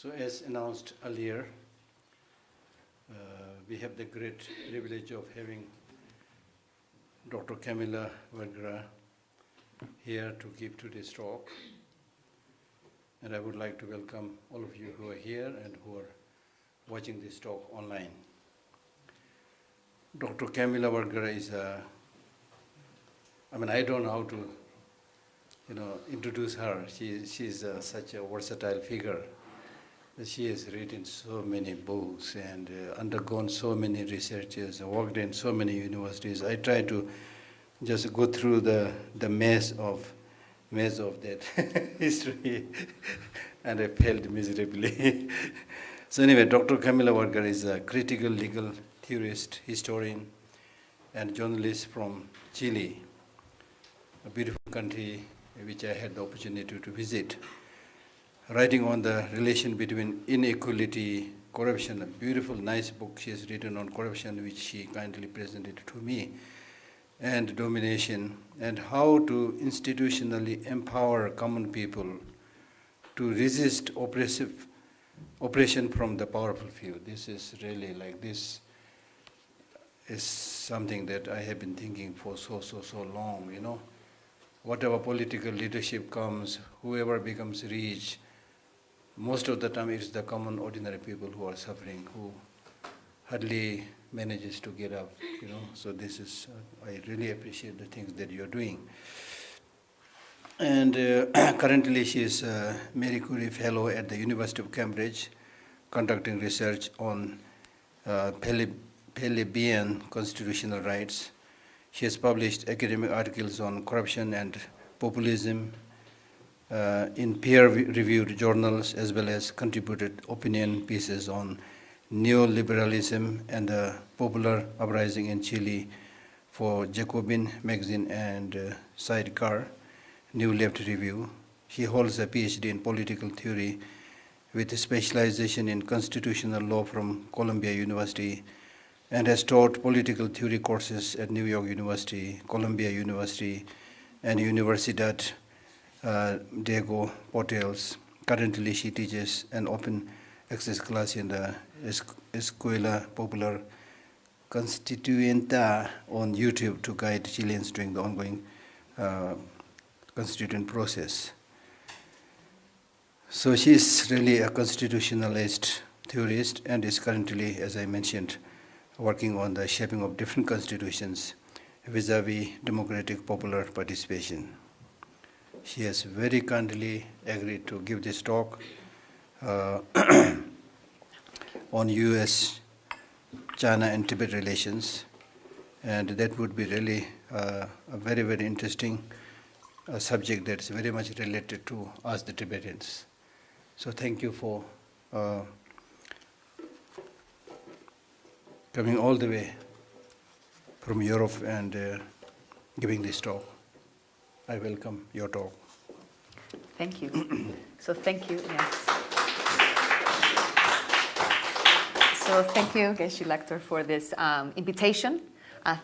So as announced earlier, we have the great privilege of having Dr. Camila Vergara here to give today's talk. And I would like to welcome all of you who are here and who are watching this talk online. Dr. Camila Vergara is I don't know how to, introduce her. She's such a versatile figure. She has written so many books and undergone so many researches, worked in so many universities. I try to just go through the maze of that history, and I failed miserably. So anyway, Dr. Camila Vergara is a critical legal theorist, historian, and journalist from Chile, a beautiful country which I had the opportunity to visit. Writing on the relation between inequality, corruption, a beautiful, nice book she has written on corruption, which she kindly presented to me, and domination, and how to institutionally empower common people to resist oppression from the powerful few. This is really this is something that I have been thinking for so long, Whatever political leadership comes, whoever becomes rich, most of the time it's the common ordinary people who are suffering, who hardly manages to get up, So this is, I really appreciate the things that you're doing. And currently she is a Marie Curie Fellow at the University of Cambridge, conducting research on plebeian constitutional rights. She has published academic articles on corruption and populism in peer-reviewed journals, as well as contributed opinion pieces on neoliberalism and the popular uprising in Chile for Jacobin magazine and Sidecar, New Left Review. She holds a PhD in political theory with a specialization in constitutional law from Columbia University, and has taught political theory courses at New York University, Columbia University, and Universidad Diego Portales. Currently, she teaches an open access class in the Escuela Popular Constituyente on YouTube to guide Chileans during the ongoing constituent process. So she is really a constitutionalist theorist and is currently, as I mentioned, working on the shaping of different constitutions vis-a-vis democratic popular participation. She has very kindly agreed to give this talk on US, China, and Tibet relations, and that would be really a very, very interesting subject that's very much related to us, the Tibetans. So thank you for coming all the way from Europe and giving this talk. I welcome your talk. Thank you. So thank you, yes. So thank you, Geshe Lector, for this invitation.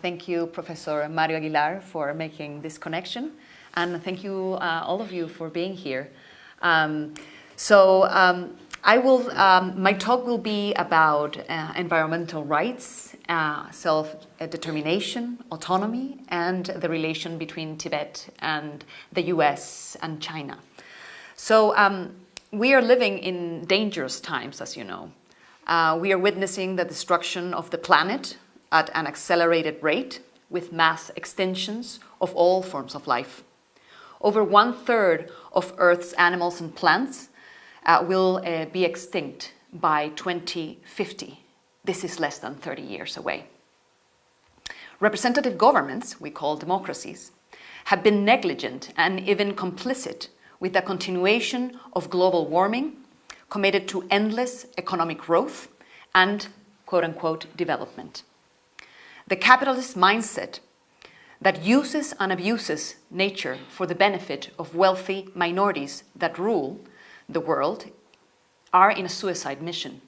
Thank you, Professor Mario Aguilar, for making this connection. And thank you, all of you, for being here. My talk will be about environmental rights, self-determination, autonomy, and the relation between Tibet and the US and China. So we are living in dangerous times, as you know. We are witnessing the destruction of the planet at an accelerated rate, with mass extinctions of all forms of life. Over 1/3 of Earth's animals and plants will be extinct by 2050. This is less than 30 years away. Representative governments, we call democracies, have been negligent and even complicit with the continuation of global warming, committed to endless economic growth and quote-unquote development. The capitalist mindset that uses and abuses nature for the benefit of wealthy minorities that rule the world are in a suicide mission,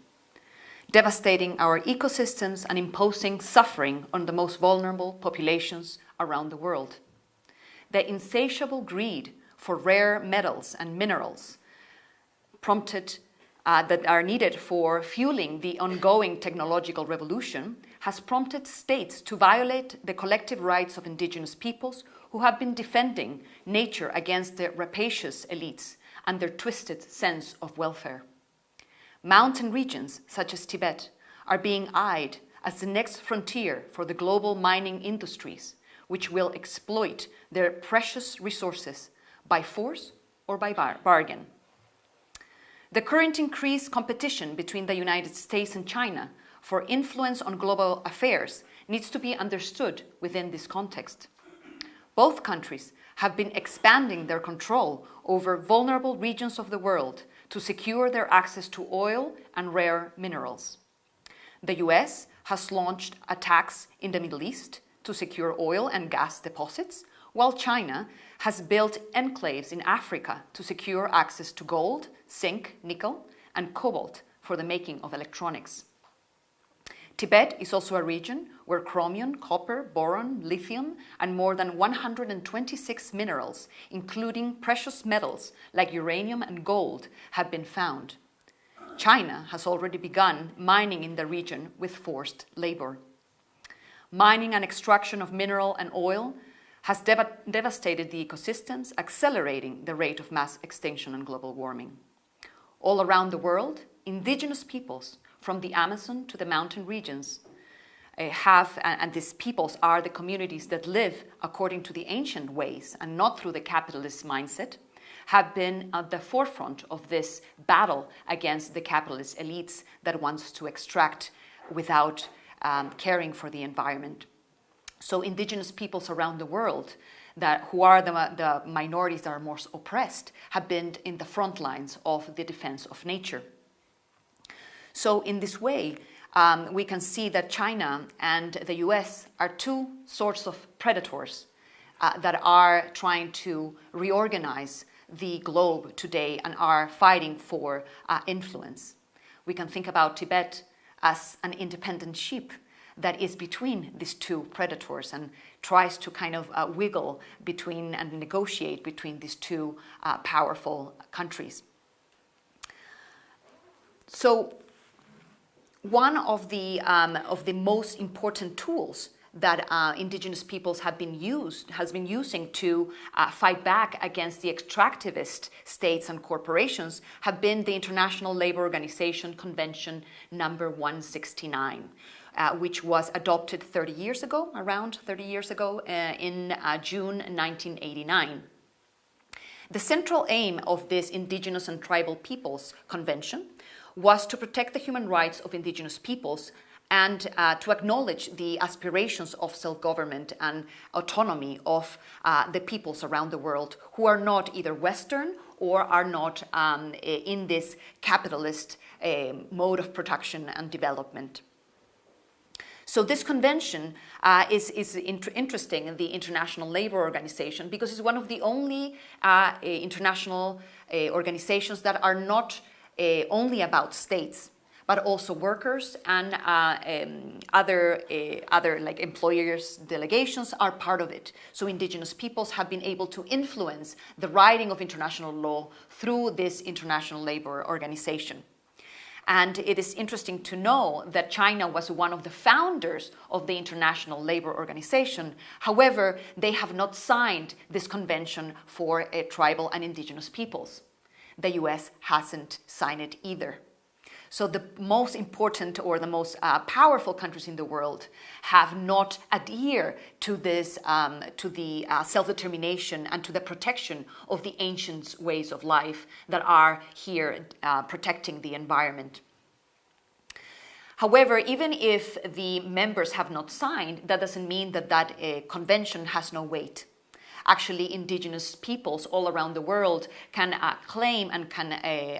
devastating our ecosystems and imposing suffering on the most vulnerable populations around the world. The insatiable greed for rare metals and minerals prompted that are needed for fueling the ongoing technological revolution has prompted states to violate the collective rights of indigenous peoples who have been defending nature against the rapacious elites and their twisted sense of welfare. Mountain regions such as Tibet are being eyed as the next frontier for the global mining industries, which will exploit their precious resources by force or by bargain. The current increased competition between the United States and China for influence on global affairs needs to be understood within this context. Both countries have been expanding their control over vulnerable regions of the world to secure their access to oil and rare minerals. The US has launched attacks in the Middle East to secure oil and gas deposits, while China has built enclaves in Africa to secure access to gold, zinc, nickel, and cobalt for the making of electronics. Tibet is also a region where chromium, copper, boron, lithium, and more than 126 minerals, including precious metals like uranium and gold, have been found. China has already begun mining in the region with forced labor. Mining and extraction of mineral and oil has devastated the ecosystems, accelerating the rate of mass extinction and global warming. All around the world, indigenous peoples, from the Amazon to the mountain regions, and these peoples are the communities that live according to the ancient ways and not through the capitalist mindset, have been at the forefront of this battle against the capitalist elites that wants to extract without caring for the environment. So indigenous peoples around the world who are the minorities that are most oppressed have been in the front lines of the defense of nature. So in this way, we can see that China and the US are two sorts of predators that are trying to reorganize the globe today and are fighting for influence. We can think about Tibet as an independent sheep that is between these two predators and tries to kind of wiggle between and negotiate between these two powerful countries. So one of the most important tools that indigenous peoples has been using to fight back against the extractivist states and corporations have been the International Labour Organization Convention number 169, which was adopted around 30 years ago, in June 1989. The central aim of this Indigenous and Tribal Peoples Convention was to protect the human rights of indigenous peoples and to acknowledge the aspirations of self-government and autonomy of the peoples around the world who are not either Western or are not in this capitalist mode of production and development. So this convention is interesting in the International Labour Organization because it's one of the only international organizations that are not only about states, but also workers and other like employers' delegations are part of it. So indigenous peoples have been able to influence the writing of international law through this International Labour Organization. And it is interesting to know that China was one of the founders of the International Labour Organization. However, they have not signed this convention for tribal and indigenous peoples. The US hasn't signed it either. So the most important or the most powerful countries in the world have not adhered to this, to the self-determination and to the protection of the ancient ways of life that are here protecting the environment. However, even if the members have not signed, that doesn't mean that that convention has no weight. Actually, indigenous peoples all around the world can claim and can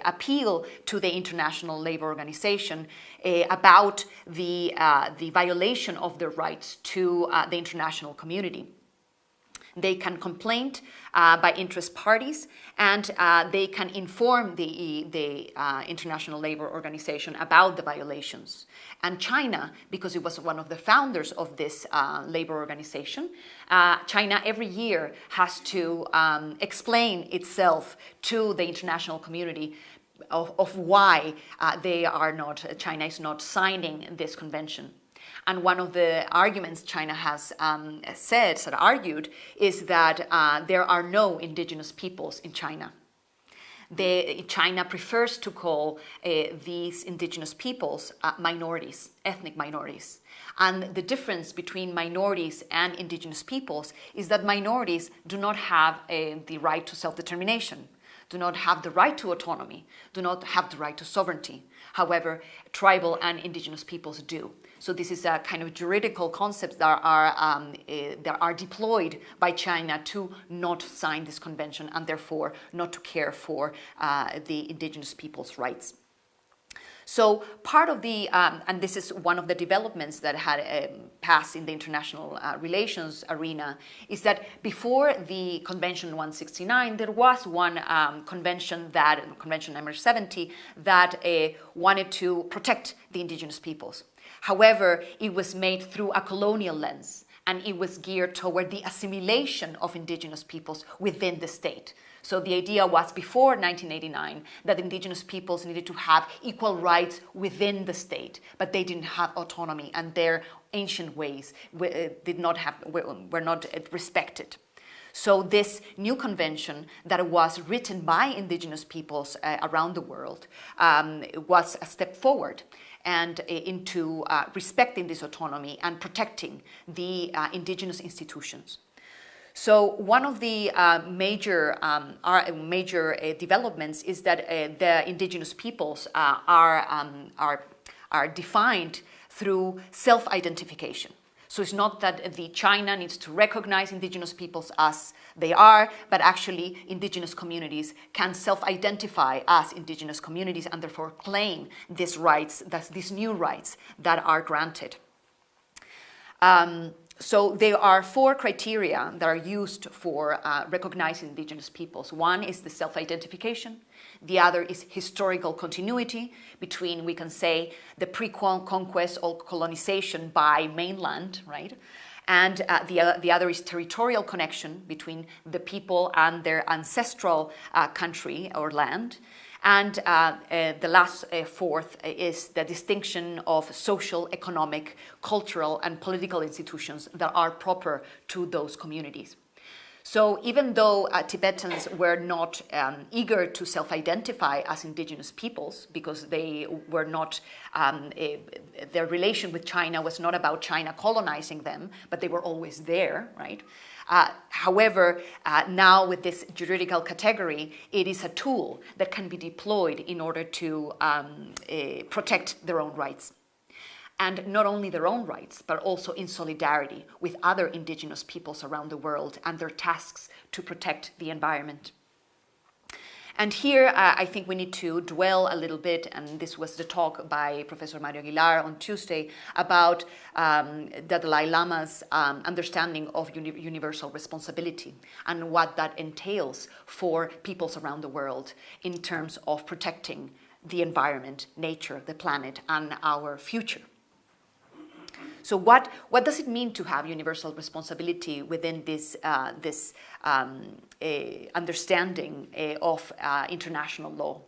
appeal to the International Labour Organization about the violation of their rights to the international community. They can complain by interest parties, and they can inform the International Labour Organization about the violations. And China, because it was one of the founders of this labor organization, China every year has to explain itself to the international community of why China is not signing this convention. And one of the arguments China has argued, is that there are no indigenous peoples in China. China prefers to call these indigenous peoples minorities, ethnic minorities. And the difference between minorities and indigenous peoples is that minorities do not have the right to self-determination, do not have the right to autonomy, do not have the right to sovereignty. However, tribal and indigenous peoples do. So this is a kind of juridical concept that are deployed by China to not sign this convention and therefore not to care for the indigenous people's rights. So part of the, and this is one of the developments that had passed in the international relations arena, is that before the Convention 169, there was one convention number 70, that wanted to protect the indigenous peoples. However, it was made through a colonial lens, and it was geared toward the assimilation of indigenous peoples within the state. So the idea was, before 1989, that indigenous peoples needed to have equal rights within the state, but they didn't have autonomy, and their ancient ways were not respected. So this new convention that was written by indigenous peoples around the world was a step forward and into respecting this autonomy and protecting the indigenous institutions. So one of the major developments is that the indigenous peoples are defined through self-identification. So it's not that China needs to recognize indigenous peoples as they are, but actually indigenous communities can self-identify as indigenous communities and therefore claim these rights, these new rights that are granted. So there are 4 criteria that are used for recognizing indigenous peoples. One is the self-identification. The other is historical continuity between, we can say, the pre-conquest or colonization by mainland, right? And the other is territorial connection between the people and their ancestral country or land. And the last fourth is the distinction of social, economic, cultural, and political institutions that are proper to those communities. So even though Tibetans were not eager to self-identify as indigenous peoples, because they were not, their relation with China was not about China colonizing them, but they were always there, right? However, now with this juridical category, it is a tool that can be deployed in order to protect their own rights. And not only their own rights, but also in solidarity with other indigenous peoples around the world and their tasks to protect the environment. And here, I think we need to dwell a little bit, and this was the talk by Professor Mario Aguilar on Tuesday, about the Dalai Lama's understanding of universal responsibility and what that entails for peoples around the world in terms of protecting the environment, nature, the planet, and our future. So what does it mean to have universal responsibility within this understanding of international law?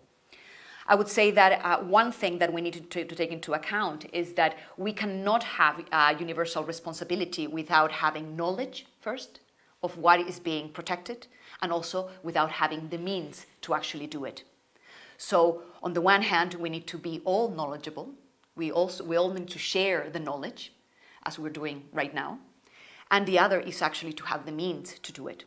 I would say that one thing that we need to take into account is that we cannot have universal responsibility without having knowledge first of what is being protected, and also without having the means to actually do it. So on the one hand, we need to be all knowledgeable. We all need to share the knowledge, as we're doing right now. And the other is actually to have the means to do it.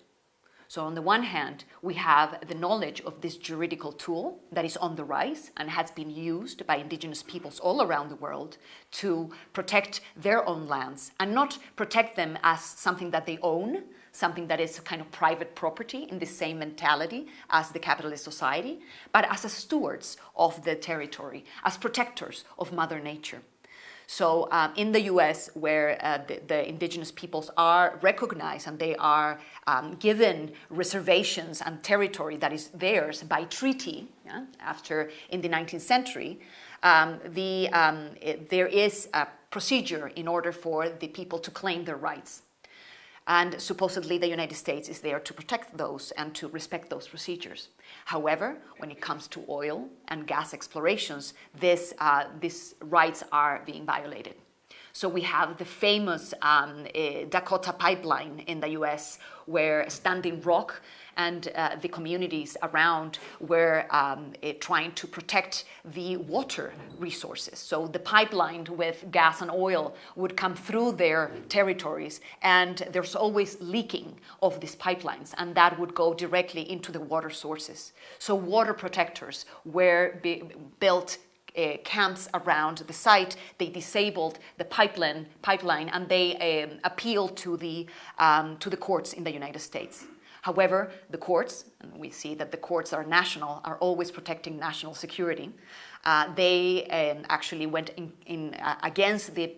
So on the one hand, we have the knowledge of this juridical tool that is on the rise and has been used by indigenous peoples all around the world to protect their own lands, and not protect them as something that they own, something that is a kind of private property in the same mentality as the capitalist society, but as stewards of the territory, as protectors of Mother Nature. So in the US, where the indigenous peoples are recognized and they are given reservations and territory that is theirs by treaty, after in the 19th century, there is a procedure in order for the people to claim their rights. And supposedly the United States is there to protect those and to respect those procedures. However, when it comes to oil and gas explorations, these rights are being violated. So we have the famous Dakota pipeline in the US, where Standing Rock and the communities around were trying to protect the water resources. So the pipeline with gas and oil would come through their territories, and there's always leaking of these pipelines, and that would go directly into the water sources. So water protectors were built camps around the site. They disabled the pipeline, and they appealed to the courts in the United States. However, the courts, and we see that the courts are national, are always protecting national security. They actually went in against the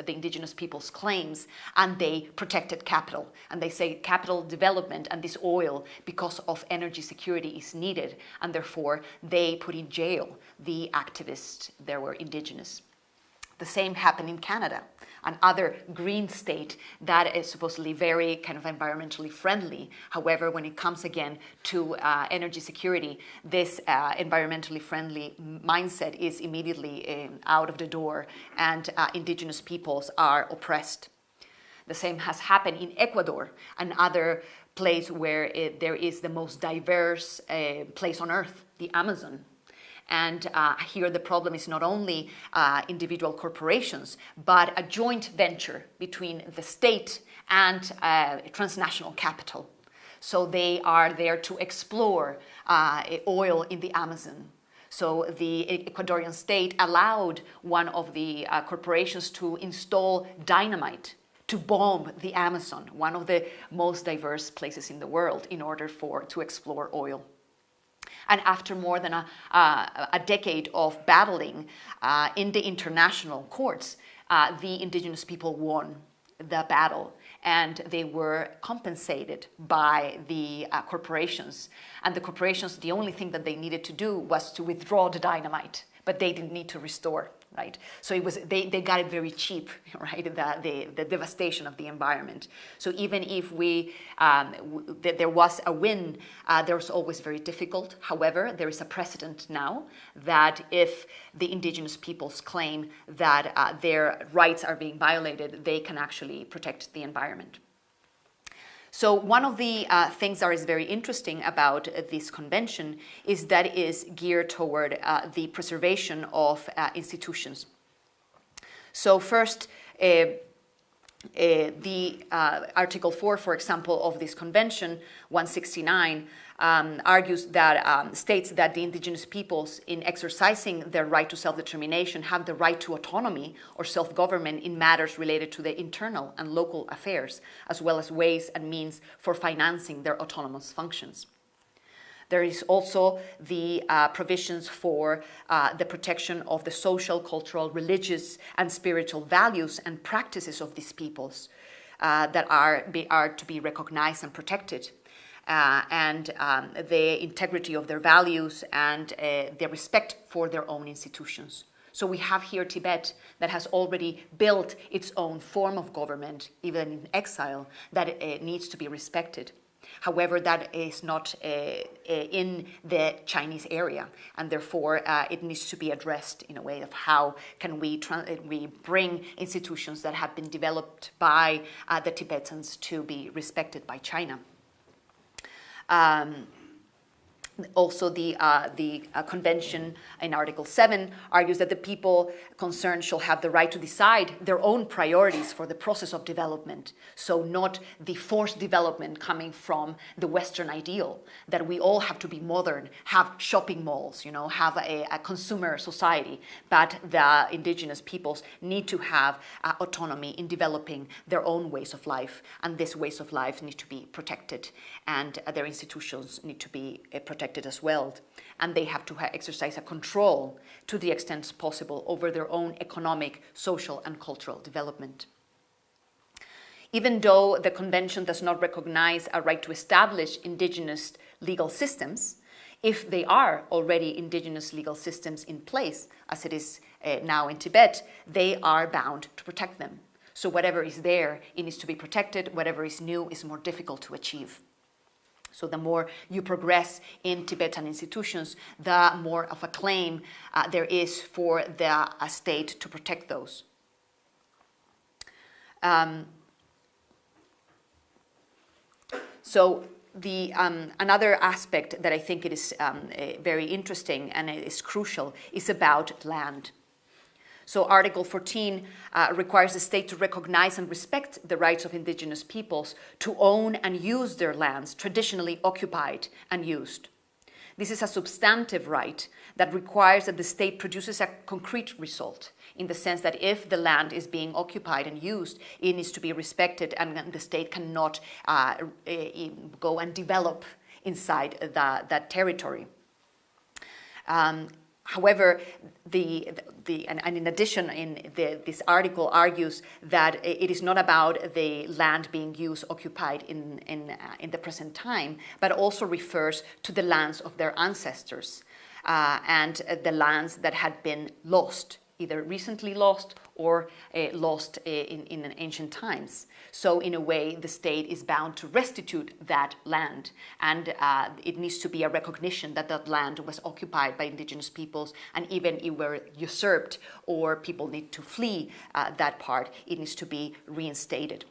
indigenous people's claims, and they protected capital. And they say capital development and this oil, because of energy security, is needed, and therefore they put in jail the activists that were indigenous. The same happened in Canada, another green state that is supposedly very kind of environmentally friendly. However, when it comes again to energy security, this environmentally friendly mindset is immediately out of the door, and indigenous peoples are oppressed. The same has happened in Ecuador, another place where there is the most diverse place on earth, the Amazon. And here the problem is not only individual corporations, but a joint venture between the state and transnational capital. So they are there to explore oil in the Amazon. So the Ecuadorian state allowed one of the corporations to install dynamite to bomb the Amazon, one of the most diverse places in the world, in order to explore oil. And after more than a decade of battling in the international courts, the indigenous people won the battle, and they were compensated by the corporations. And the corporations, the only thing that they needed to do was to withdraw the dynamite, but they didn't need to restore. Right, so it was they got it very cheap, right? The devastation of the environment. So even if there was a win, there was always very difficult. However, there is a precedent now that if the indigenous peoples claim that their rights are being violated, they can actually protect the environment. So one of the things that is very interesting about this convention is that it is geared toward the preservation of institutions. So first, the Article 4, for example, of this convention, 169, argues that states that the indigenous peoples, in exercising their right to self-determination, have the right to autonomy or self-government in matters related to their internal and local affairs, as well as ways and means for financing their autonomous functions. There is also the provisions for the protection of the social, cultural, religious, and spiritual values and practices of these peoples that are to be recognized and protected. And the integrity of their values and their respect for their own institutions. So we have here Tibet that has already built its own form of government, even in exile, that needs to be respected. However, that is not in the Chinese area, and therefore it needs to be addressed in a way of how can we bring institutions that have been developed by the Tibetans to be respected by China. Also, the convention in Article 7 argues that the people concerned shall have the right to decide their own priorities for the process of development. So not the forced development coming from the Western ideal, that we all have to be modern, have shopping malls, have a consumer society. But the indigenous peoples need to have autonomy in developing their own ways of life. And these ways of life need to be protected, and their institutions need to be protected as well, and they have to exercise a control to the extent possible over their own economic, social, and cultural development. Even though the convention does not recognize a right to establish indigenous legal systems, if they are already indigenous legal systems in place, as it is now in Tibet, they are bound to protect them. So whatever is there, it needs to be protected. Whatever is new is more difficult to achieve. So the more you progress in Tibetan institutions, the more of a claim there is for the state to protect those. So the another aspect that I think it is very interesting and it is crucial is about land. So Article 14 requires the state to recognize and respect the rights of indigenous peoples to own and use their lands traditionally occupied and used. This is a substantive right that requires that the state produces a concrete result, in the sense that if the land is being occupied and used, it needs to be respected, and the state cannot go and develop inside that territory. However, and in addition, this article argues that it is not about the land being used, occupied in the present time, but also refers to the lands of their ancestors and the lands that had been lost, either recently lost or lost in ancient times. So in a way, the state is bound to restitute that land, and it needs to be a recognition that that land was occupied by indigenous peoples, and even if it were usurped or people need to flee that part, it needs to be reinstated.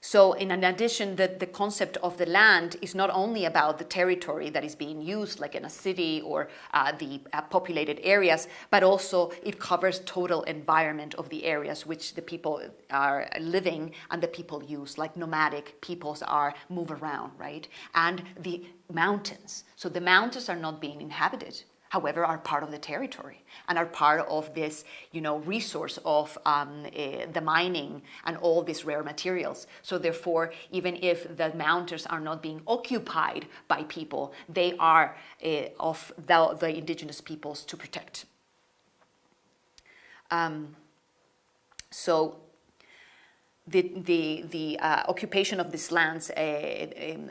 So in addition, the concept of the land is not only about the territory that is being used, like in a city or the populated areas, but also it covers total environment of the areas which the people are living and the people use, like nomadic peoples move around, right? And the mountains. So the mountains are not being inhabited, however, are part of the territory and are part of this, resource of the mining and all these rare materials. So therefore, even if the mountains are not being occupied by people, they are of the indigenous peoples to protect. So the occupation of these lands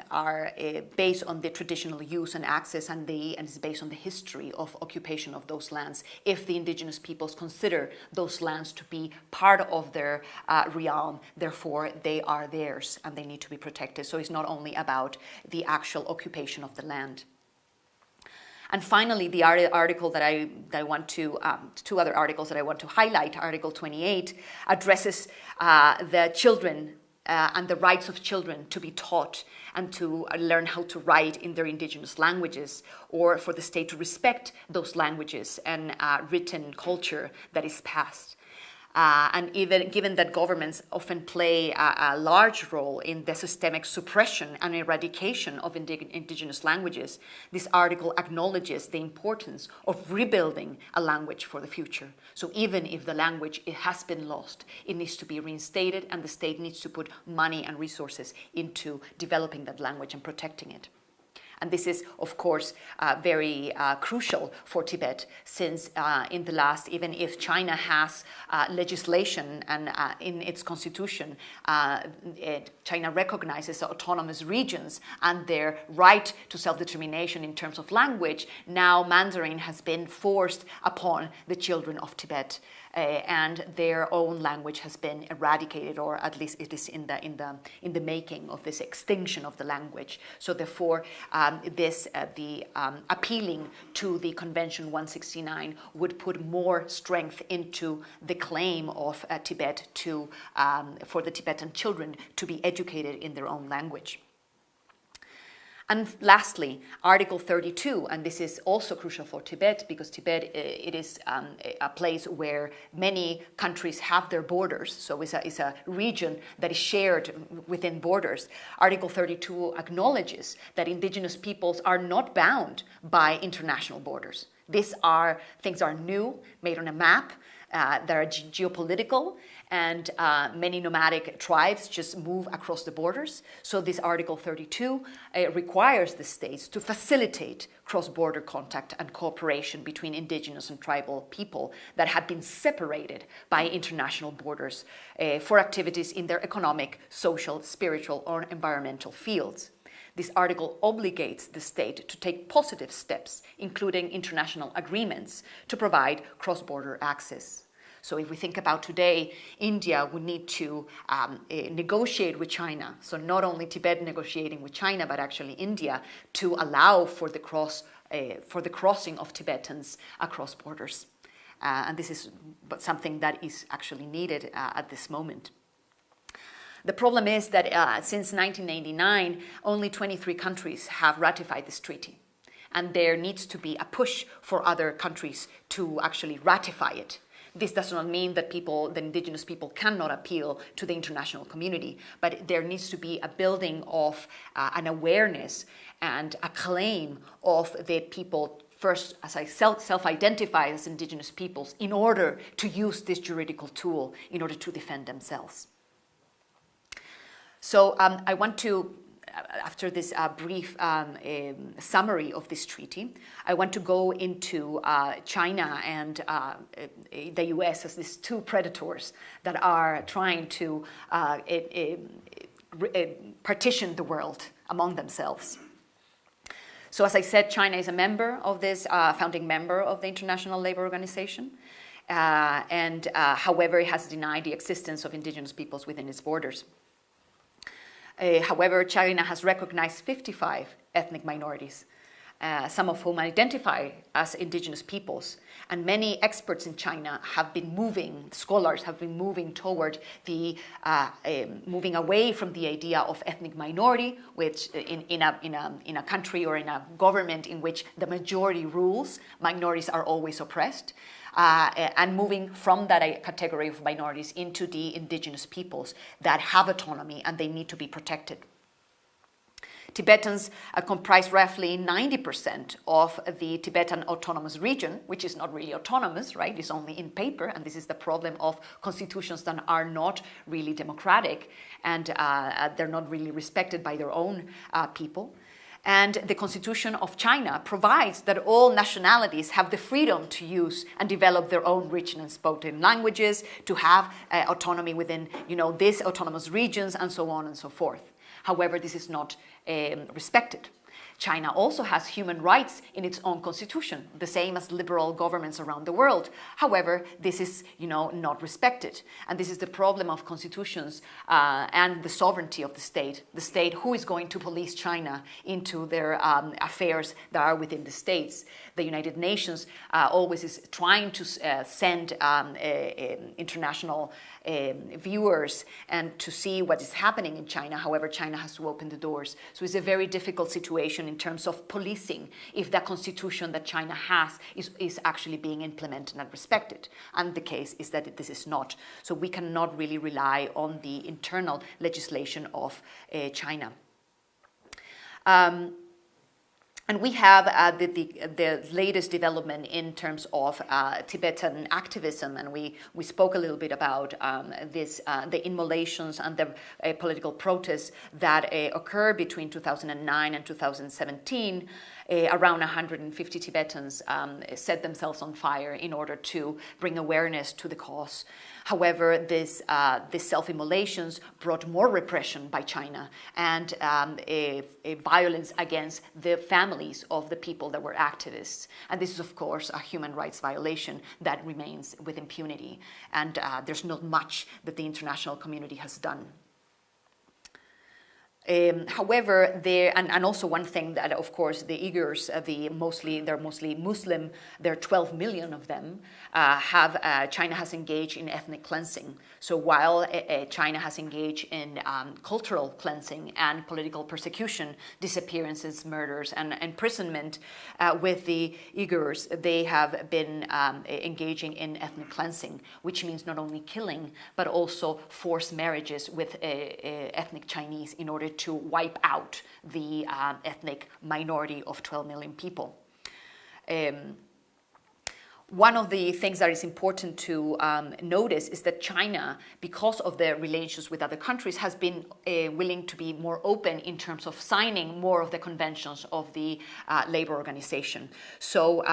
are based on the traditional use and access, and is based on the history of occupation of those lands. If the indigenous peoples consider those lands to be part of their realm, therefore they are theirs and they need to be protected. So it's not only about the actual occupation of the land. And finally, the article that I want to, two other articles that I want to highlight, Article 28, addresses the children and the rights of children to be taught and to learn how to write in their indigenous languages, or for the state to respect those languages and written culture that is passed. And even given that governments often play a large role in the systemic suppression and eradication of indigenous languages, this article acknowledges the importance of rebuilding a language for the future. So even if the language has been lost, it needs to be reinstated, and the state needs to put money and resources into developing that language and protecting it. And this is, of course, very crucial for Tibet, since in the last, even if China has legislation and in its constitution, China recognizes autonomous regions and their right to self-determination in terms of language, now Mandarin has been forced upon the children of Tibet. And their own language has been eradicated, or at least it is in the making of this extinction of the language. So therefore, appealing to the Convention 169 would put more strength into the claim of Tibet for the Tibetan children to be educated in their own language. And lastly, Article 32, and this is also crucial for Tibet, because Tibet, it is a place where many countries have their borders, so it's a region that is shared within borders. Article 32 acknowledges that indigenous peoples are not bound by international borders. These things are new, made on a map, that are geopolitical, and many nomadic tribes just move across the borders. So this Article 32 requires the states to facilitate cross-border contact and cooperation between indigenous and tribal people that have been separated by international borders for activities in their economic, social, spiritual, or environmental fields. This article obligates the state to take positive steps, including international agreements, to provide cross-border access. So if we think about today, India would need to negotiate with China. So not only Tibet negotiating with China, but actually India to allow for the crossing of Tibetans across borders. And this is something that is actually needed at this moment. The problem is that since 1989, only 23 countries have ratified this treaty. And there needs to be a push for other countries to actually ratify it. This does not mean that the indigenous people cannot appeal to the international community, but there needs to be a building of an awareness and a claim of the people first, as I self-identify as indigenous peoples, in order to use this juridical tool in order to defend themselves. So I want to, after this brief summary of this treaty, I want to go into China and the US as these two predators that are trying to partition the world among themselves. So as I said, China is a member of this, founding member of the International Labour Organization. However, it has denied the existence of indigenous peoples within its borders. However, China has recognized 55 ethnic minorities, some of whom identify as indigenous peoples. And many experts in China have been scholars have been moving toward moving away from the idea of ethnic minority, which in a country or in a government in which the majority rules, minorities are always oppressed. And moving from that category of minorities into the indigenous peoples that have autonomy and they need to be protected. Tibetans comprise roughly 90% of the Tibetan autonomous region, which is not really autonomous, right? It's only in paper, and this is the problem of constitutions that are not really democratic and they're not really respected by their own people. And the Constitution of China provides that all nationalities have the freedom to use and develop their own rich and spoken languages, to have autonomy within, these autonomous regions, and so on and so forth. However, this is not respected. China also has human rights in its own constitution, the same as liberal governments around the world. However, this is, not respected. And this is the problem of constitutions and the sovereignty of the state. The state, who is going to police China into their affairs that are within the states? The United Nations always is trying to send international viewers and to see what is happening in China. However, China has to open the doors. So it's a very difficult situation in terms of policing if the constitution that China has is actually being implemented and respected. And the case is that this is not. So we cannot really rely on the internal legislation of China. And we have the latest development in terms of Tibetan activism, and we spoke a little bit about the immolations and the political protests that occurred between 2009 and 2017. Around 150 Tibetans set themselves on fire in order to bring awareness to the cause. However, these self-immolations brought more repression by China and a violence against the families of the people that were activists. And this is, of course, a human rights violation that remains with impunity. And there's not much that the international community has done. However, and also one thing that, of course, the Uyghurs, they're mostly Muslim. There are 12 million of them. China has engaged in ethnic cleansing. So while China has engaged in cultural cleansing and political persecution, disappearances, murders, and imprisonment with the Uyghurs, they have been engaging in ethnic cleansing, which means not only killing but also forced marriages with ethnic Chinese in order to wipe out the ethnic minority of 12 million people. One of the things that is important to notice is that China, because of their relations with other countries, has been willing to be more open in terms of signing more of the conventions of the labor organization. So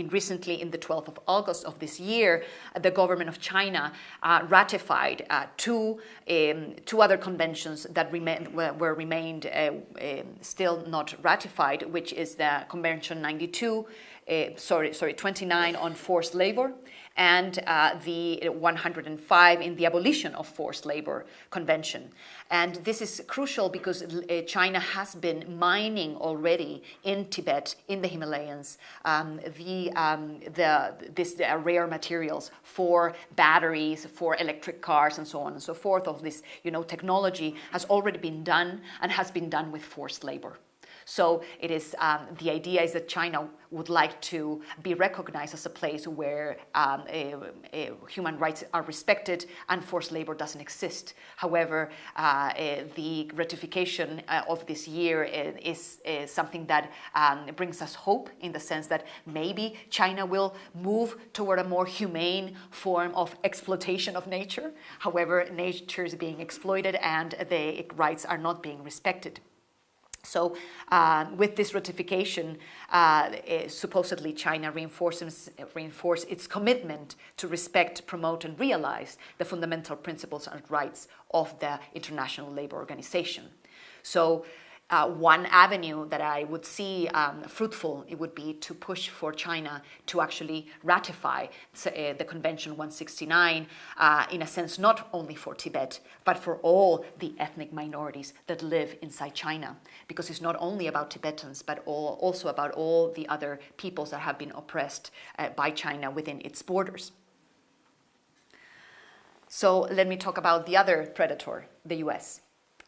recently, in the 12th of August of this year, the government of China ratified two other conventions that remained still not ratified, which is the Convention 92, 29 on forced labor, and the 105 in the Abolition of Forced Labor Convention. And this is crucial because China has been mining already in Tibet, in the Himalayas, these rare materials for batteries, for electric cars, and so on and so forth. Of this, technology has already been done and has been done with forced labor. So it is the idea is that China would like to be recognized as a place where human rights are respected and forced labor doesn't exist. However, the ratification of this year is something that brings us hope, in the sense that maybe China will move toward a more humane form of exploitation of nature. However, nature is being exploited and the rights are not being respected. So with this ratification, supposedly China reinforce its commitment to respect, promote, and realize the fundamental principles and rights of the International Labour Organization. So one avenue that I would see fruitful, it would be to push for China to actually ratify the Convention 169, in a sense not only for Tibet, but for all the ethnic minorities that live inside China. Because it's not only about Tibetans, but also about all the other peoples that have been oppressed by China within its borders. So let me talk about the other predator, the US.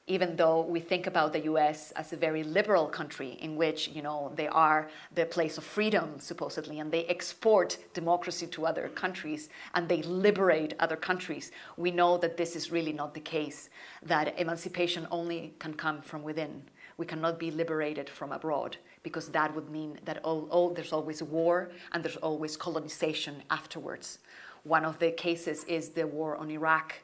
Even though we think about the US as a very liberal country in which, they are the place of freedom, supposedly, and they export democracy to other countries and they liberate other countries, we know that this is really not the case, that emancipation only can come from within. We cannot be liberated from abroad, because that would mean that there's always war and there's always colonization afterwards. One of the cases is the war on Iraq,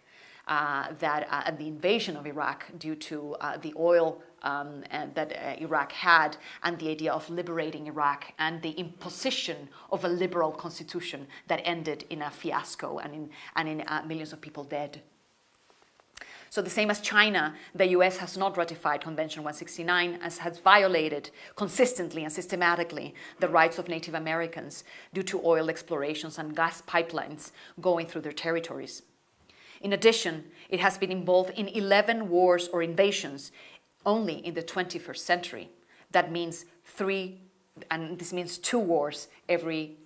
and the invasion of Iraq due to the oil that Iraq had, and the idea of liberating Iraq and the imposition of a liberal constitution that ended in a fiasco and in millions of people dead. So the same as China, the US has not ratified Convention 169, as has violated consistently and systematically the rights of Native Americans due to oil explorations and gas pipelines going through their territories. In addition, it has been involved in 11 wars or invasions only in the 21st century. That means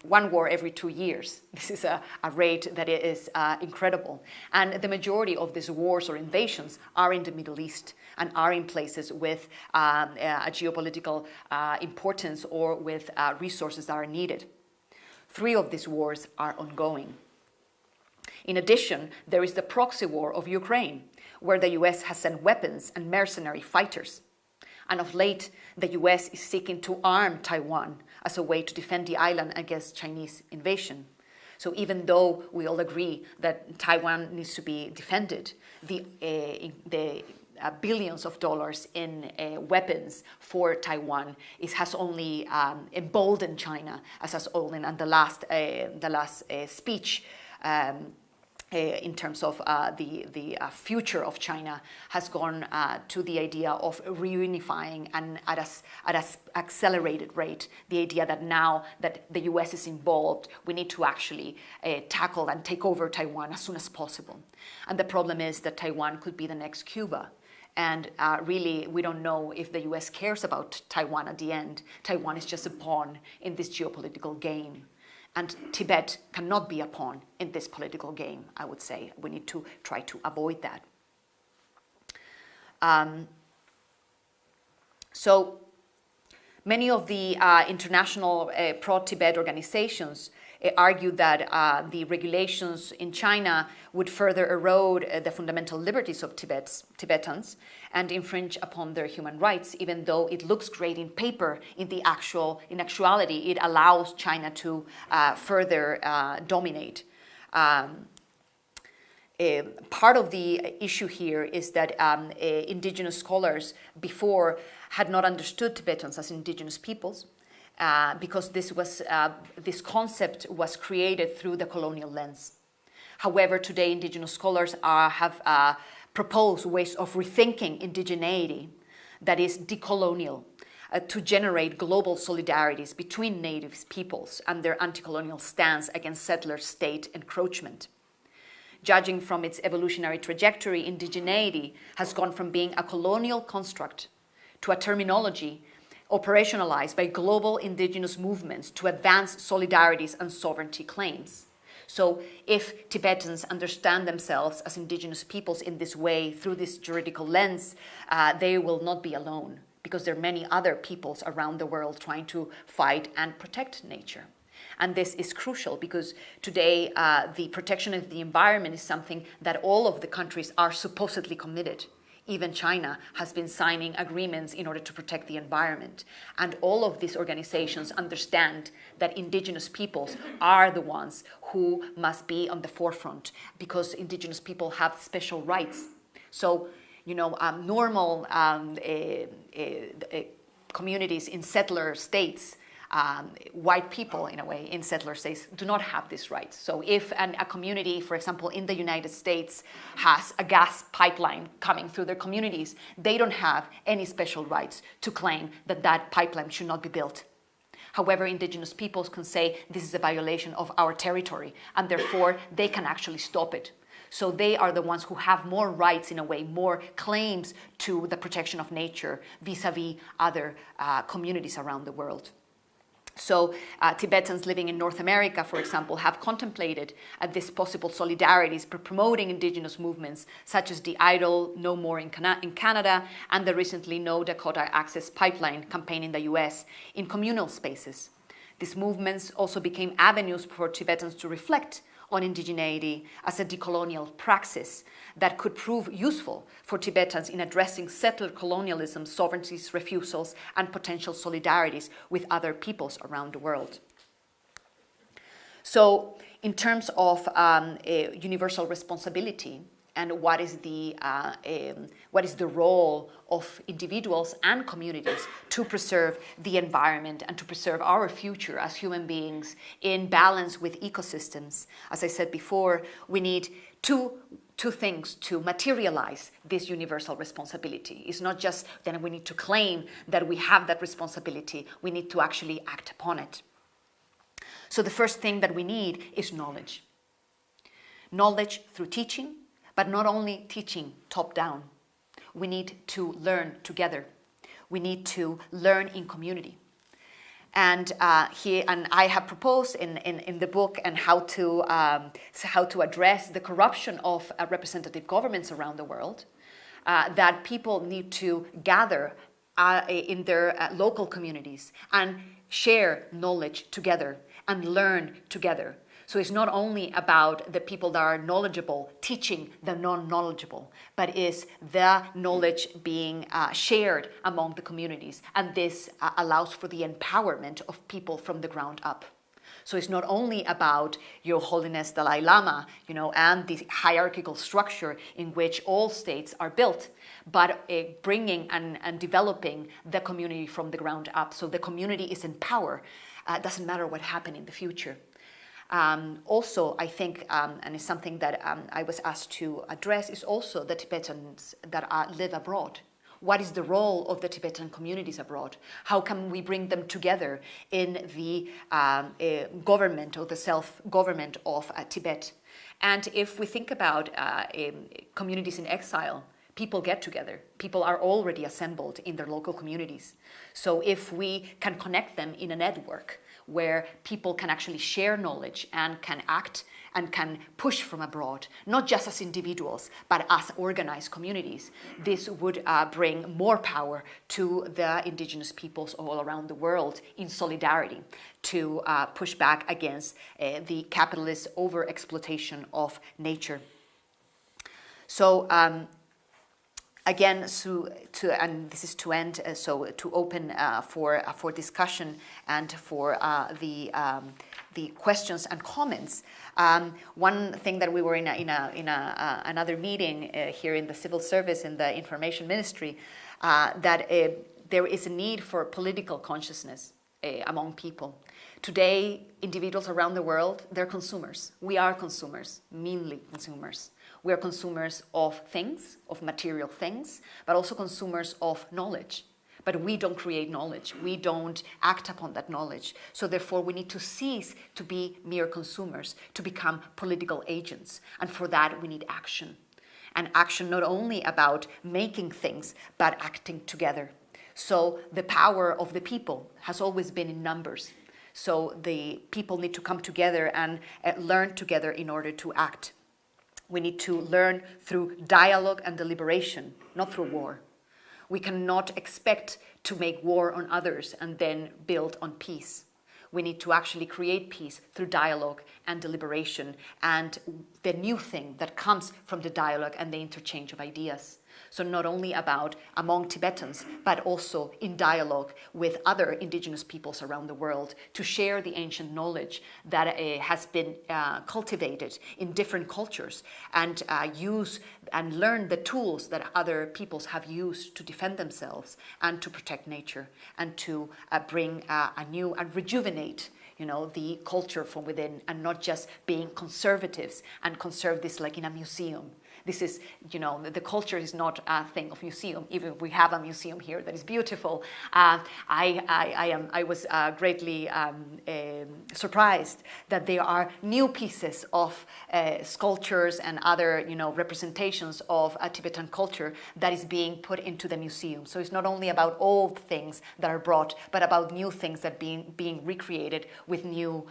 one war every 2 years. This is a rate that is incredible. And the majority of these wars or invasions are in the Middle East and are in places with a geopolitical importance or with resources that are needed. 3 of these wars are ongoing. In addition, there is the proxy war of Ukraine, where the US has sent weapons and mercenary fighters. And of late, the US is seeking to arm Taiwan as a way to defend the island against Chinese invasion. So even though we all agree that Taiwan needs to be defended, the billions of dollars in weapons for Taiwan has only emboldened China, as has Olin and the last speech. In terms of the future of China, has gone to the idea of reunifying and at an accelerated rate, the idea that now that the US is involved, we need to actually tackle and take over Taiwan as soon as possible. And the problem is that Taiwan could be the next Cuba. And really, we don't know if the US cares about Taiwan at the end. Taiwan is just a pawn in this geopolitical game. And Tibet cannot be a pawn in this political game, I would say. We need to try to avoid that. So many of the international pro-Tibet organizations argue that the regulations in China would further erode the fundamental liberties of Tibetans and infringe upon their human rights, even though it looks great in paper. In actuality, it allows China to further dominate. Part of the issue here is that indigenous scholars before had not understood Tibetans as indigenous peoples. Because this concept was created through the colonial lens. However, today indigenous scholars have proposed ways of rethinking indigeneity that is decolonial, to generate global solidarities between native peoples and their anti-colonial stance against settler state encroachment. Judging from its evolutionary trajectory, indigeneity has gone from being a colonial construct to a terminology operationalized by global indigenous movements to advance solidarities and sovereignty claims. So if Tibetans understand themselves as indigenous peoples in this way, through this juridical lens, they will not be alone, because there are many other peoples around the world trying to fight and protect nature. And this is crucial because today the protection of the environment is something that all of the countries are supposedly committed. Even China has been signing agreements in order to protect the environment. And all of these organizations understand that indigenous peoples are the ones who must be on the forefront, because indigenous people have special rights. So, normal communities in settler states, white people, in a way, in settler states, do not have these rights. So if a community, for example, in the United States has a gas pipeline coming through their communities, they don't have any special rights to claim that that pipeline should not be built. However, indigenous peoples can say this is a violation of our territory, and therefore they can actually stop it. So they are the ones who have more rights, in a way, more claims to the protection of nature vis-a-vis other communities around the world. So Tibetans living in North America, for example, have contemplated this possible solidarities by promoting indigenous movements such as the Idle No More in Canada and the recently No Dakota Access Pipeline campaign in the US in communal spaces. These movements also became avenues for Tibetans to reflect on indigeneity as a decolonial praxis that could prove useful for Tibetans in addressing settler colonialism, sovereignties, refusals, and potential solidarities with other peoples around the world. So, in terms of universal responsibility, and what is the role of individuals and communities to preserve the environment and to preserve our future as human beings in balance with ecosystems. As I said before, we need two things to materialize this universal responsibility. It's not just that we need to claim that we have that responsibility, we need to actually act upon it. So the first thing that we need is knowledge. Knowledge through teaching, but not only teaching top-down. We need to learn together. We need to learn in community. And I have proposed in the book and how to address the corruption of representative governments around the world, that people need to gather in their local communities and share knowledge together and learn together. So it's not only about the people that are knowledgeable teaching the non-knowledgeable, but is the knowledge being shared among the communities. And this allows for the empowerment of people from the ground up. So it's not only about Your Holiness Dalai Lama, and the hierarchical structure in which all states are built, but bringing and developing the community from the ground up. So the community is in power. Doesn't matter what happens in the future. Also, I think, and it's something that I was asked to address, is also the Tibetans that live abroad. What is the role of the Tibetan communities abroad? How can we bring them together in the government or the self-government of Tibet? And if we think about communities in exile, people get together. People are already assembled in their local communities. So if we can connect them in a network where people can actually share knowledge and can act and can push from abroad, not just as individuals, but as organized communities, this would bring more power to the indigenous peoples all around the world in solidarity to push back against the capitalist over-exploitation of nature. So, again, and this is to end, so to open for discussion and for the questions and comments. One thing that we were in another meeting here in the civil service in the information ministry, that there is a need for political consciousness among people. Today, individuals around the world, they're consumers. We are consumers, mainly consumers. We are consumers of things, of material things, but also consumers of knowledge. but we don't create knowledge. We don't act upon that knowledge. So therefore, we need to cease to be mere consumers, to become political agents. And for that, we need action. And action not only about making things, but acting together. So the power of the people has always been in numbers. So the people need to come together and learn together in order to act. We need to learn through dialogue and deliberation, not through war. We cannot expect to make war on others and then build on peace. We need to actually create peace through dialogue and deliberation and the new thing that comes from the dialogue and the interchange of ideas. So not only about among Tibetans, but also in dialogue with other indigenous peoples around the world to share the ancient knowledge that has been cultivated in different cultures and use and learn the tools that other peoples have used to defend themselves and to protect nature and to bring a new and rejuvenate the culture from within and not just being conservatives and conserve this like in a museum. This is, the culture is not a thing of museum, even if we have a museum here that is beautiful. I was greatly surprised that there are new pieces of sculptures and other, representations of a Tibetan culture that is being put into the museum. So it's not only about old things that are brought, but about new things that are being recreated with new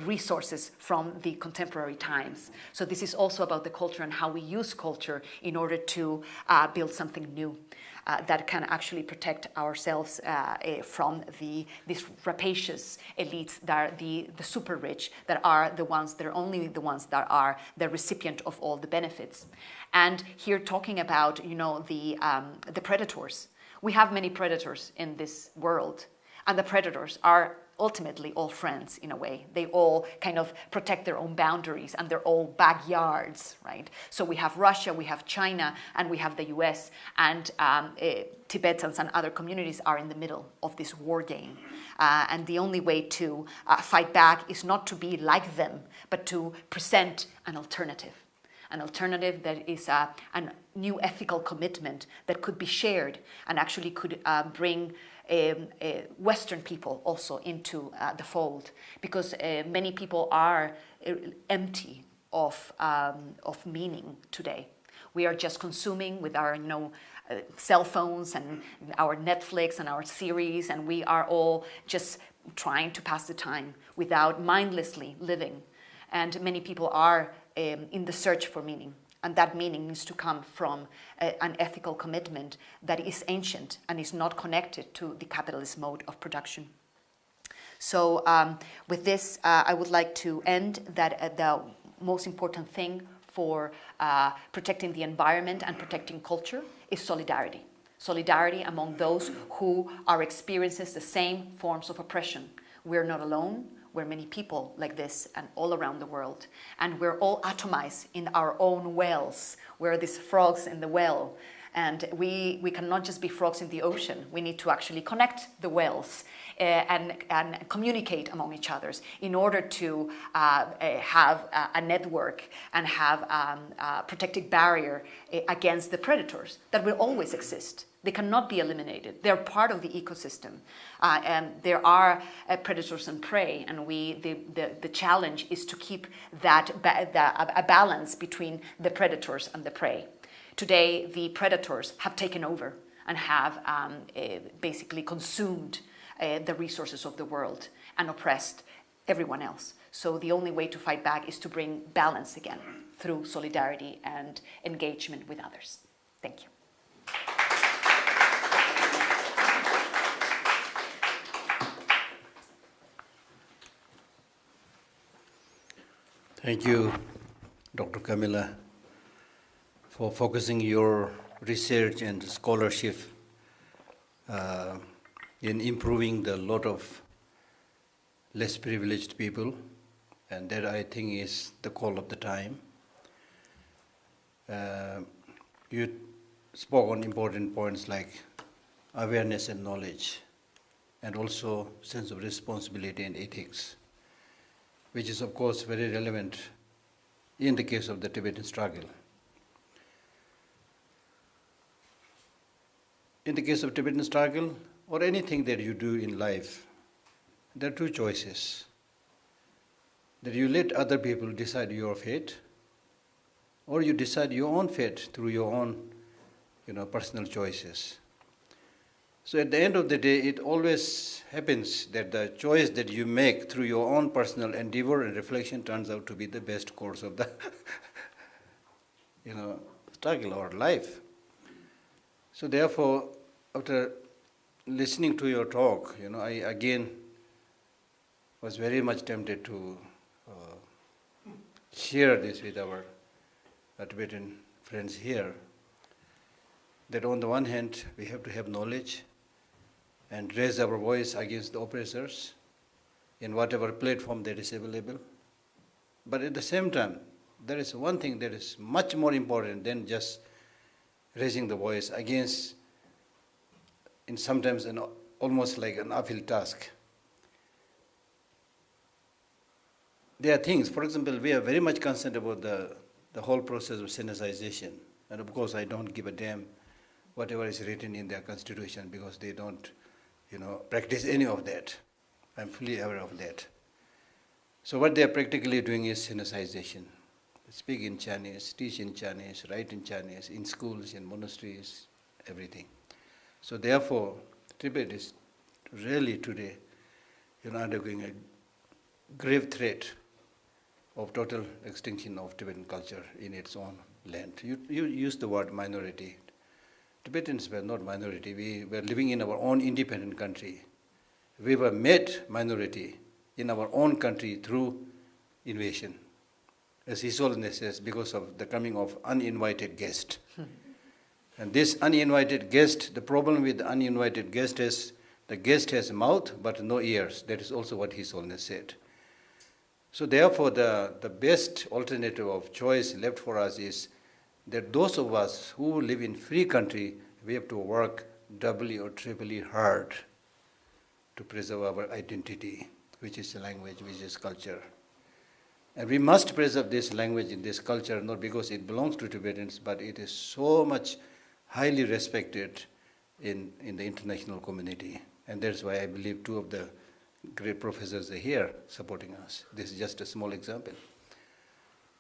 resources from the contemporary times. So this is also about the culture and how we use culture in order to build something new that can actually protect ourselves from these rapacious elites that are the super rich, that are only the ones that are the recipient of all the benefits. And here talking about the predators. We have many predators in this world, and the predators are ultimately all friends in a way. They all kind of protect their own boundaries and their own backyards, right? So we have Russia, we have China, and we have the US, and Tibetans and other communities are in the middle of this war game. And the only way to fight back is not to be like them, but to present an alternative that is a new ethical commitment that could be shared and actually could bring Western people also into the fold, because many people are empty of meaning today. We are just consuming with our cell phones and our Netflix and our series, and we are all just trying to pass the time without mindlessly living. And many people are in the search for meaning. And that meaning needs to come from an ethical commitment that is ancient and is not connected to the capitalist mode of production. So with this, I would like to end that the most important thing for protecting the environment and protecting culture is solidarity. Solidarity among those who are experiencing the same forms of oppression. We're not alone. We're many people like this and all around the world. And we're all atomized in our own wells. We're these frogs in the well. And we cannot just be frogs in the ocean. We need to actually connect the wells and communicate among each other in order to have a network and have a protective barrier against the predators that will always exist. They cannot be eliminated. They're part of the ecosystem. And there are predators and prey, and the challenge is to keep a balance between the predators and the prey. Today, the predators have taken over and have basically consumed the resources of the world and oppressed everyone else. So the only way to fight back is to bring balance again through solidarity and engagement with others. Thank you. Thank you, Dr. Camila, for focusing your research and scholarship in improving the lot of less privileged people, and that I think is the call of the time. You spoke on important points like awareness and knowledge, and also sense of responsibility and ethics, which is of course very relevant in the case of the Tibetan struggle. in the case of Tibetan struggle, or anything that you do in life, there are two choices. That you let other people decide your fate, or you decide your own fate through your own, personal choices. So at the end of the day, it always happens that the choice that you make through your own personal endeavor and reflection turns out to be the best course of the, struggle or life. So therefore, after listening to your talk, I again was very much tempted to share this with our Tibetan friends here, that on the one hand, we have to have knowledge and raise our voice against the oppressors in whatever platform that is available. But at the same time, there is one thing that is much more important than just raising the voice against, in sometimes almost like an uphill task. There are things, for example, we are very much concerned about the whole process of sanitization. And of course, I don't give a damn whatever is written in their constitution, because they don't, practice any of that. I'm fully aware of that. So what they are practically doing is sanitization. Speak in Chinese, teach in Chinese, write in Chinese, in schools, in monasteries, everything. So therefore, Tibet is really today, undergoing a grave threat of total extinction of Tibetan culture in its own land. You used the word minority. Tibetans were not minority. We were living in our own independent country. We were made minority in our own country through invasion. As His Holiness says, because of the coming of uninvited guest. And this uninvited guest, the problem with the uninvited guest is the guest has a mouth but no ears. That is also what His Holiness said. So therefore, the best alternative of choice left for us is that those of us who live in free country, we have to work doubly or triply hard to preserve our identity, which is language, which is culture. And we must preserve this language and this culture, not because it belongs to Tibetans, but it is so much highly respected in the international community. And that's why I believe two of the great professors are here supporting us. This is just a small example.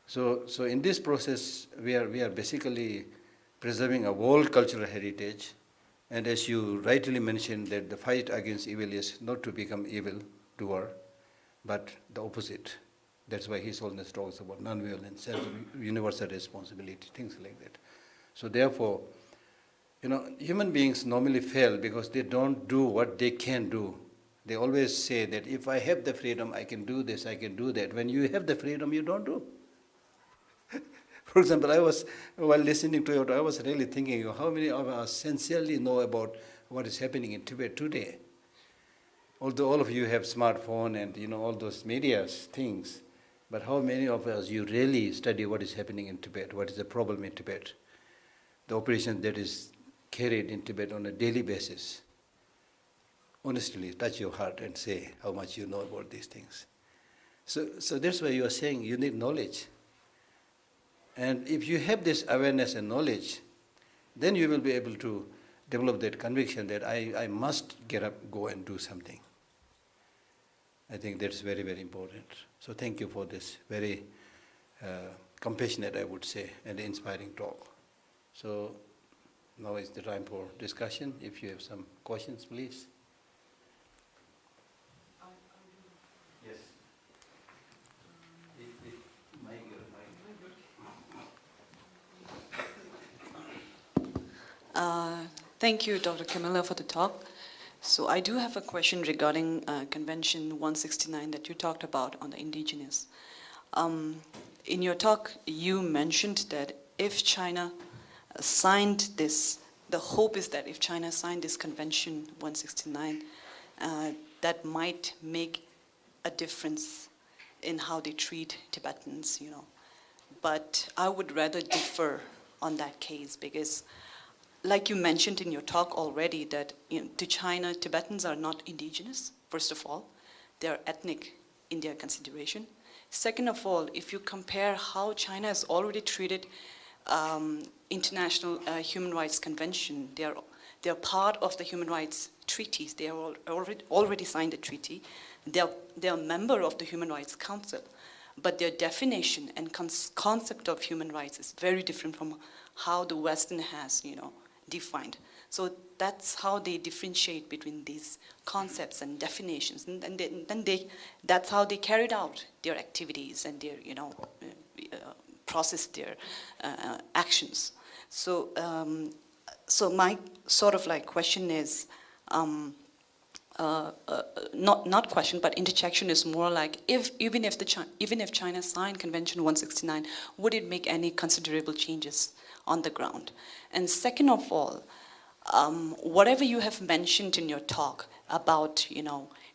So in this process, we are basically preserving a world cultural heritage. And as you rightly mentioned, that the fight against evil is not to become evil doer, but the opposite. That's why His Holiness talks about non-violence, universal responsibility, things like that. So therefore, human beings normally fail because they don't do what they can do. They always say that if I have the freedom, I can do this, I can do that. When you have the freedom, you don't do. For example, while listening to you, I was really thinking, how many of us sincerely know about what is happening in Tibet today? Although all of you have smartphone and all those media things, but how many of us you really study what is happening in Tibet? What is the problem in Tibet? The operation that is carried in Tibet on a daily basis. Honestly, touch your heart and say how much you know about these things. So that's why you are saying you need knowledge. And if you have this awareness and knowledge, then you will be able to develop that conviction that I must get up, go and do something. I think that's very, very important. So thank you for this very compassionate, I would say, and inspiring talk. So now is the time for discussion. If you have some questions, please. Yes. Thank you, Dr. Camila, for the talk. So I do have a question regarding Convention 169 that you talked about on the indigenous. In your talk, you mentioned that if China signed this, the hope is that if China signed this Convention 169, that might make a difference in how they treat Tibetans, But I would rather differ on that case because, like you mentioned in your talk already, that to China, Tibetans are not indigenous, first of all. They are ethnic in their consideration. Second of all, if you compare how China has already treated International Human Rights Convention, they're part of the human rights treaties. They are already signed the treaty. They're a member of the Human Rights Council. But their definition and concept of human rights is very different from how the Western has, defined. So that's how they differentiate between these concepts and definitions, and then that's how they carried out their activities and their, process their actions. So, so my sort of like question is, not question, but interjection is more like, even if China signed Convention 169, would it make any considerable changes on the ground? And second of all, whatever you have mentioned in your talk about,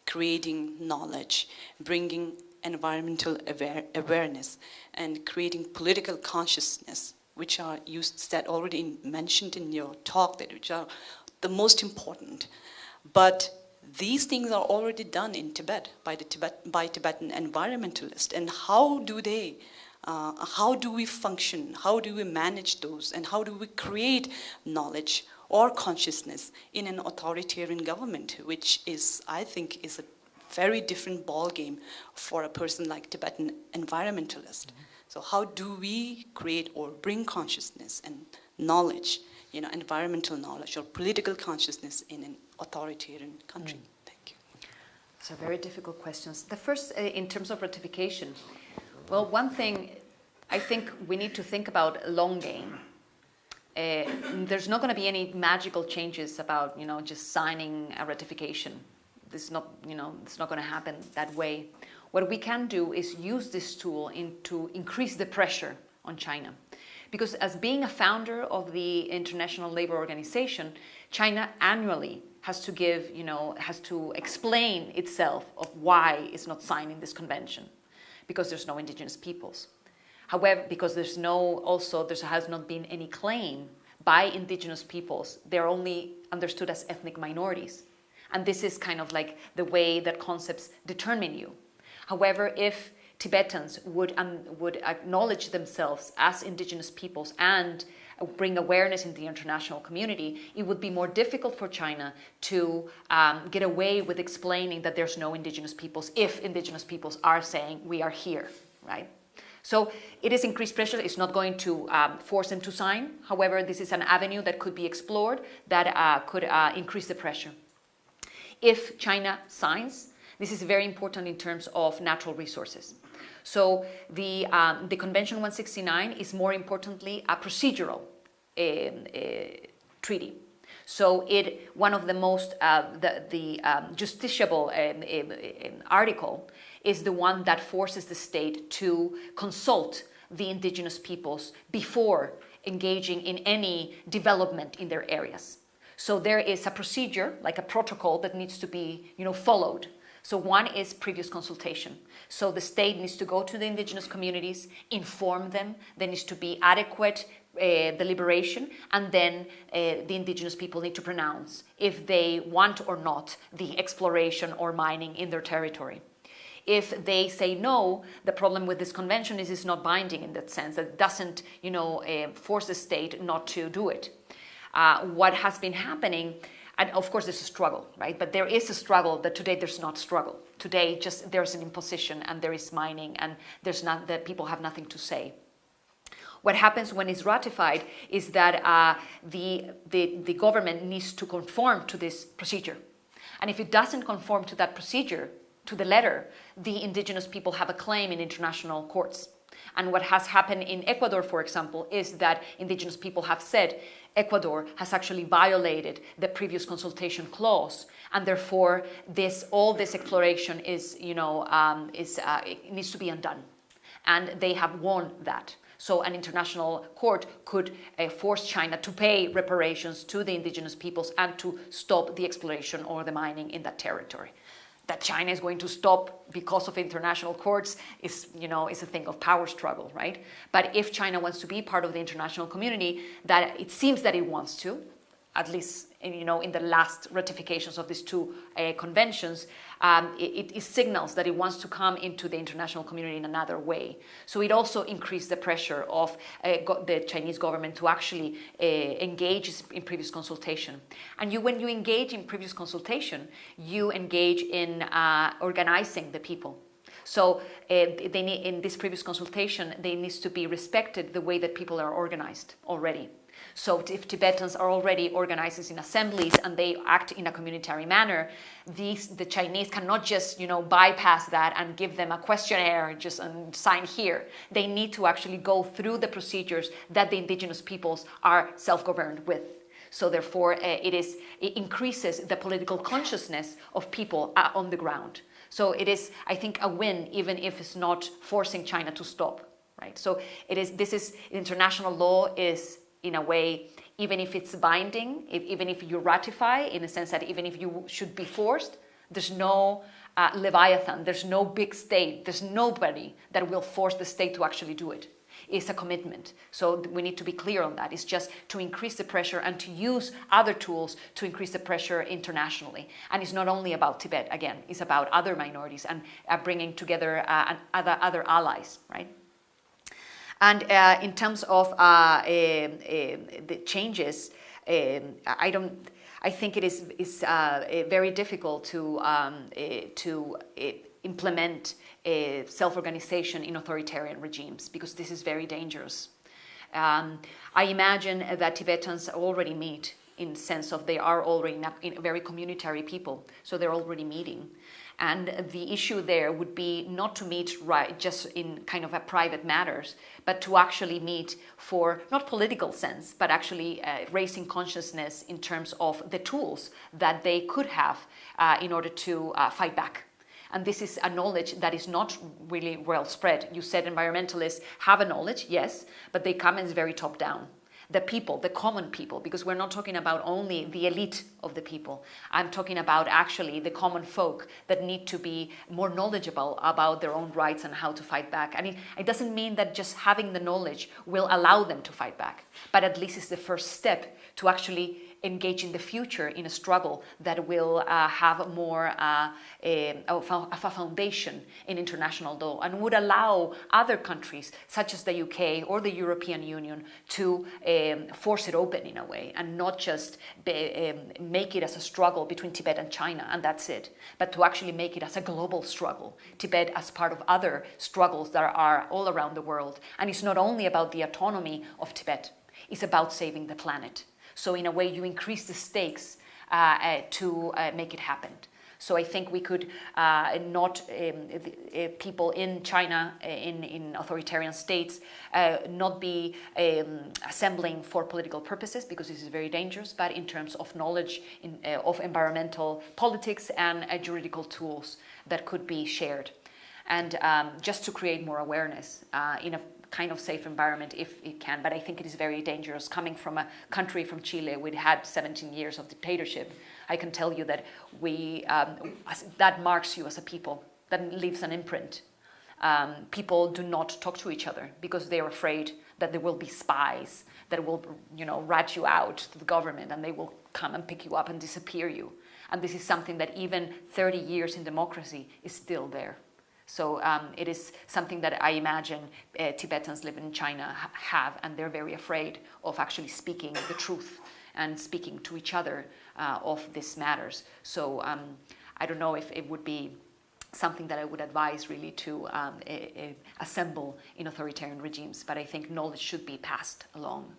creating knowledge, bringing environmental awareness, and creating political consciousness, which are already mentioned in your talk, which are the most important. But these things are already done in Tibet by Tibetan environmentalists. And how do we function? How do we manage those? And how do we create knowledge or consciousness in an authoritarian government, which is, I think, is a very different ballgame for a person like Tibetan environmentalist. So how do we create or bring consciousness and knowledge, environmental knowledge or political consciousness in an authoritarian country? Thank you. So very difficult questions. The first, in terms of ratification, well, one thing I think we need to think about a long game. There's not going to be any magical changes about, just signing a ratification. This is not, it's not going to happen that way. What we can do is use this tool to increase the pressure on China. Because as being a founder of the International Labour Organization, China annually has to give, has to explain itself of why it's not signing this convention. Because there's no indigenous peoples. However, because there has not been any claim by indigenous peoples. They're only understood as ethnic minorities. And this is kind of like the way that concepts determine you. However, if Tibetans would acknowledge themselves as indigenous peoples and bring awareness in the international community, it would be more difficult for China to get away with explaining that there's no indigenous peoples if indigenous peoples are saying we are here, right? So it is increased pressure. It's not going to force them to sign. However, this is an avenue that could be explored that could increase the pressure. If China signs, this is very important in terms of natural resources. So the Convention 169 is more importantly a procedural treaty. So one of the most justiciable article is the one that forces the state to consult the indigenous peoples before engaging in any development in their areas. So there is a procedure, like a protocol, that needs to be, followed. So one is previous consultation. So the state needs to go to the indigenous communities, inform them. There needs to be adequate deliberation, and then the indigenous people need to pronounce if they want or not the exploration or mining in their territory. If they say no, the problem with this convention is it's not binding in that sense. That it doesn't, force the state not to do it. What has been happening, and of course there's a struggle, right? But there is a struggle that today there's not struggle. Today just there's an imposition and there is mining and the people have nothing to say. What happens when it's ratified is that the government needs to conform to this procedure. And if it doesn't conform to that procedure, to the letter, the indigenous people have a claim in international courts. And what has happened in Ecuador, for example, is that indigenous people have said Ecuador has actually violated the previous consultation clause, and therefore all this exploration is, it needs to be undone. And they have won that. So an international court could force China to pay reparations to the indigenous peoples and to stop the exploration or the mining in that territory. That China is going to stop because of international courts is a thing of power struggle, right? But if China wants to be part of the international community, that it seems that it wants to, at least in the last ratifications of these two conventions, it signals that it wants to come into the international community in another way. So it also increased the pressure of the Chinese government to actually engage in previous consultation. And when you engage in previous consultation, you engage in organizing the people. So in this previous consultation, there needs to be respected the way that people are organized already. So if Tibetans are already organized in assemblies and they act in a communitary manner, the Chinese cannot just bypass that and give them a questionnaire and sign here. They need to actually go through the procedures that the indigenous peoples are self-governed with. So therefore, it increases the political consciousness of people on the ground. So it is, I think, a win, even if it's not forcing China to stop, right? So international law is, in a way, even if it's binding, even if you ratify, in a sense that even if you should be forced, there's no Leviathan, there's no big state, there's nobody that will force the state to actually do it. It's a commitment. So we need to be clear on that. It's just to increase the pressure and to use other tools to increase the pressure internationally. And it's not only about Tibet, again, it's about other minorities and bringing together other allies, right? And in terms of the changes, I think it is very difficult to implement self-organization in authoritarian regimes, because this is very dangerous. I imagine that Tibetans already meet, in the sense of they are already very communitary people, so they're already meeting. And the issue there would be not to meet just in kind of a private matters, but to actually meet for not political sense, but actually raising consciousness in terms of the tools that they could have in order to fight back. And this is a knowledge that is not really well spread. You said environmentalists have a knowledge, yes, but they come as very top down. The people, the common people, because we're not talking about only the elite of the people. I'm talking about actually the common folk that need to be more knowledgeable about their own rights and how to fight back. And it doesn't mean that just having the knowledge will allow them to fight back, but at least it's the first step to actually engage in the future in a struggle that will have more of a foundation in international law and would allow other countries such as the UK or the European Union to force it open in a way and not just make it as a struggle between Tibet and China and that's it, but to actually make it as a global struggle, Tibet as part of other struggles that are all around the world. And it's not only about the autonomy of Tibet, it's about saving the planet. So in a way, you increase the stakes to make it happen. So I think we could people in China, in authoritarian states, not be assembling for political purposes, because this is very dangerous, but in terms of knowledge of environmental politics and juridical tools that could be shared. And just to create more awareness in a kind of safe environment if it can, but I think it is very dangerous. Coming from a country, from Chile, we had 17 years of dictatorship. I can tell you that that marks you as a people, that leaves an imprint. People do not talk to each other because they're afraid that there will be spies that will, rat you out to the government and they will come and pick you up and disappear you. And this is something that even 30 years in democracy is still there. So it is something that I imagine Tibetans living in China have, and they're very afraid of actually speaking the truth and speaking to each other of these matters. So I don't know if it would be something that I would advise really to assemble in authoritarian regimes, but I think knowledge should be passed along.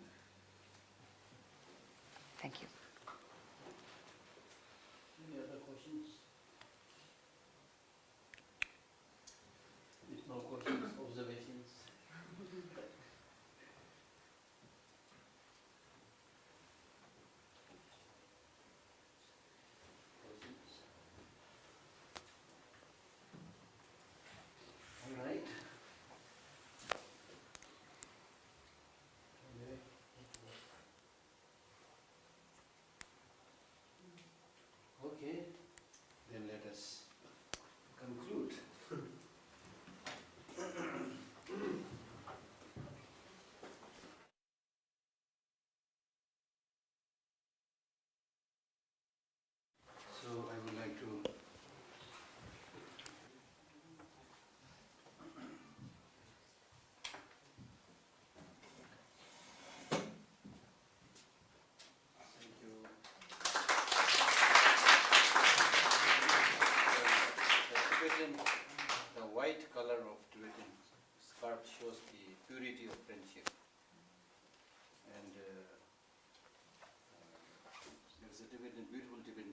Thank you. Any other questions? No questions, observations? All right. Okay.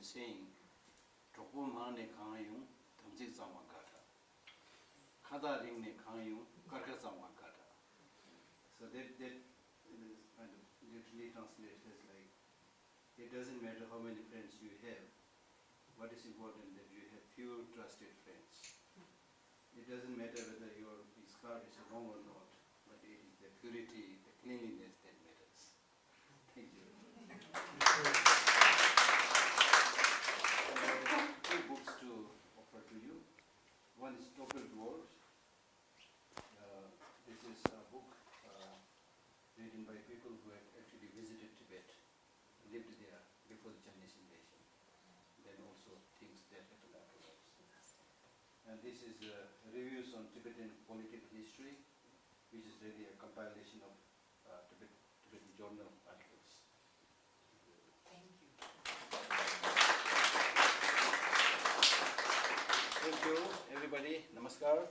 saying, "Troko mane kangayung, tamjik zamwa gata. Khada ringne kangayung, karka zamwa gata." So that is kind of literally translates as like, it doesn't matter how many friends you have. What is important that you have few trusted friends. It doesn't matter whether your scar is wrong or not, but it is the purity, the cleanliness that matters. Thank you. I have 2 books to offer to you. One is Total Dwarves. This is a book written by people who have actually visited Tibet, lived there before the Chinese invasion, then also things that happened afterwards. And this is reviews on Tibetan political history, which is really a compilation of Tibetan journal articles. Thank you. Thank you, everybody. Namaskar.